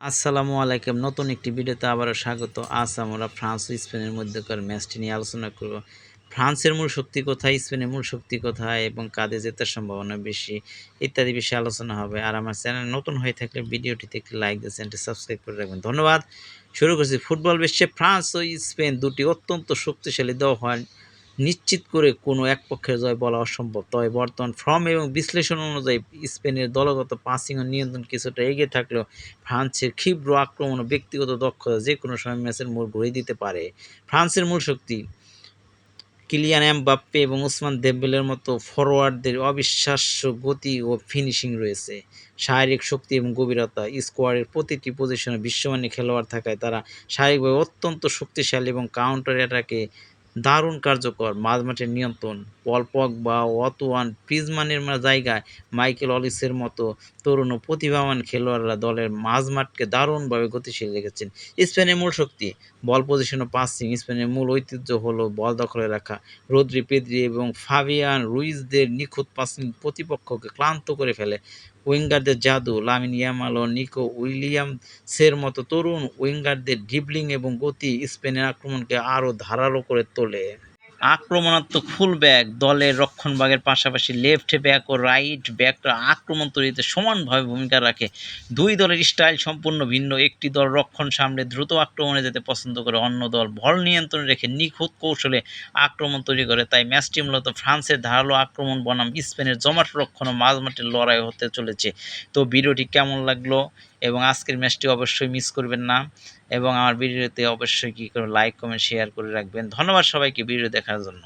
আসসালামু আলাইকুম। নতুন একটি ভিডিওতে আবারও স্বাগত। আজ আমরা ফ্রান্স ও স্পেনের মধ্যকার ম্যাচটি নিয়ে আলোচনা করব। ফ্রান্সের মূল শক্তি কোথায়, স্পেনের মূল শক্তি কোথায় এবং কাদের জেতার সম্ভাবনা বেশি ইত্যাদি বিষয়ে আলোচনা হবে। আর আমার চ্যানেল নতুন হয়ে থাকলে ভিডিওটিতে একটি লাইক দিয়ে চ্যানেলটি সাবস্ক্রাইব করে রাখবেন। ধন্যবাদ। শুরু করছি। ফুটবল বিশ্বে ফ্রান্স ও স্পেন দুটি অত্যন্ত শক্তিশালী দল হয়। নিশ্চিত করে কোনো এক পক্ষের জয় বলা অসম্ভব। তবে বর্তমান ফর্ম এবং বিশ্লেষণ অনুযায়ী স্পেনের দলগত পাসিং ও নিয়ন্ত্রণ কিছুটা এগিয়ে থাকলেও ফ্রান্সের ক্ষিপ্র আক্রমণ ও ব্যক্তিগত দক্ষতা যেকোনো সময় ম্যাচের মোড় ঘুরিয়ে দিতে পারে। ফ্রান্সের মূল শক্তি কিলিয়ান এমবাপ্পে এবং ওসমান দেম্বেলের মতো ফরোয়ার্ডদের অবিশ্বাস্য গতি ও ফিনিশিং রয়েছে। শারীরিক শক্তি এবং গভীরতা স্কোয়াডের প্রতিটি পজিশনে বিশ্বমানের খেলোয়াড় থাকায় তারা শারীরিকভাবে অত্যন্ত শক্তিশালী এবং কাউন্টার অ্যাটাকে দারুণ কার্যকর। মাঝমাঠের নিয়ন্ত্রণ পল পগবা ও অতোয়ান গ্রিজমানের জায়গায় মাইকেল অলিসের মতো তরুণ ও প্রতিভাবান খেলোয়াড়রা দলের মাঝমাঠকে দারুণভাবে গতিশীল রেখেছেন। স্পেনের মূল শক্তি বল পজিশন ও পাসিং স্পেনের মূল ঐতিহ্য হলো বল দখলে রাখা। রদ্রি, পেদ্রি এবং ফাবিয়ান রুইজদের নিখুঁত পাসিং প্রতিপক্ষকে ক্লান্ত করে ফেলে। উইঙ্গারদের জাদু লামিন ইয়ামাল ও নিকো উইলিয়ামসের মতো তরুণ উইঙ্গারদের ড্রিবলিং এবং গতি স্পেনের আক্রমণকে আরও ধারালো করে তোলে। আক্রমণাত্মক ফুলব্যাক দলের রক্ষণভাগের পাশাপাশি লেফট ব্যাক ও রাইট ব্যাকরা আক্রমণ তৈরিতে সমানভাবে ভূমিকা রাখে। দুই দলের স্টাইল সম্পূর্ণ ভিন্ন। একটি দল রক্ষণ সামলে দ্রুত আক্রমণে যেতে পছন্দ করে, অন্য দল বল নিয়ন্ত্রণে রেখে নিখুঁত কৌশলে আক্রমণ তৈরি করে। তাই ম্যাচটি মূলত ফ্রান্সের ধারালো আক্রমণ বনাম স্পেনের জমাট রক্ষণ ও মাঝমাঠের লড়াই হতে চলেছে। তো ভিডিওটি কেমন লাগলো এবং আজকের ম্যাচটি অবশ্যই মিস করবেন না এবং আমার ভিডিওতে অবশ্যই কী করে লাইক কমেন্ট শেয়ার করে রাখবেন। ধন্যবাদ সবাইকে ভিডিও দেখার জন্য।